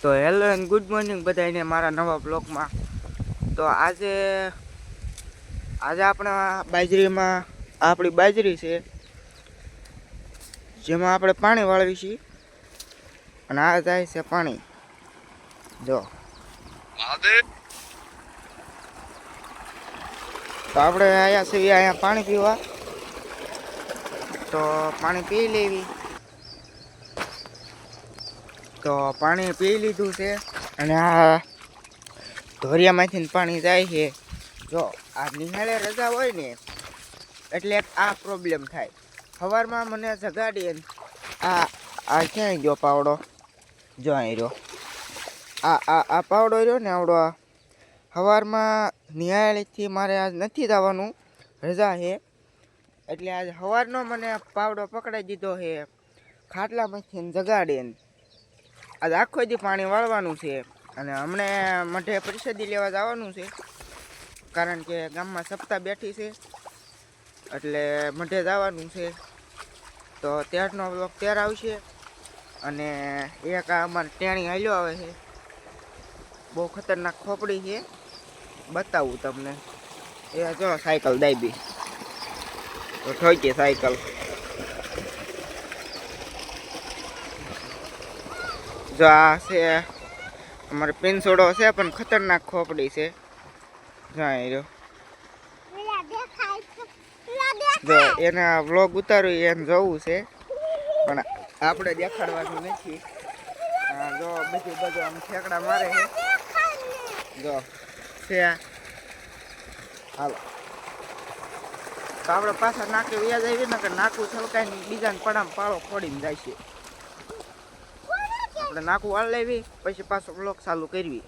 તો hello and good morning બધાને મારા નવા બ્લોગમાં. તો આજે આપણે આપણી બાજરી છે જેમાં આપણે પાણી વાળવી છીએ અને આ જાય છે પાણી. જો તો આપણે અહીંયા છીએ, અહીંયા પાણી પીવા. તો પાણી પી લેવી. તો પાણી પી લીધું છે અને આ ધોરિયામાંથી પાણી જાય છે. જો આ નિહાળે રજા હોય ને એટલે આ પ્રોબ્લેમ થાય. સવારમાં મને જગાડી આ ક્યાંય ગયો પાવડો? જો અહીં રહ્યો. આ પાવડો રહ્યો ને આવડો. સવારમાં નિહાળેથી મારે આજ નથી જવાનું, રજા છે. એટલે આજ સવારનો મને પાવડો પકડાઈ દીધો છે ખાટલામાંથી જગાડીને. આજ આખો દી પાણી વાળવાનું છે અને હમણે મઢે પ્રસાદી લેવા જવાનું છે, કારણ કે ગામમાં સપ્તાહ બેઠી છે એટલે મઢે જવાનું છે. તો ત્યારનો બ્લોગ ત્યાર આવશે. અને એક આ અમારે ટેણી હાલ્યો આવે છે, બહુ ખતરનાક ખોપડી છે, બતાવું તમને. એ જો સાયકલ દાબી તો ઠોકી સાયકલ. જો આ છે અમારે પિનસોડો છે, પણ ખતરનાક ખોપડી છે. જો રહ્યો. જો એના વ્લોગ ઉતાર્યું એને જોવું છે, પણ આપણે દેખાડવાનું નથી. જો બધી બધું આમ ઠેકડા મારે છે. જો છે હાલો. તો આપણે પાછા નાકે વ્યાજ આવી ને કે નાકું છલકાઈને બીજાને પડામાં પાળો ફોડીને જાય છે. આપણે નાકું વાળ લેવી પછી પાછો બ્લોક ચાલુ કરવી.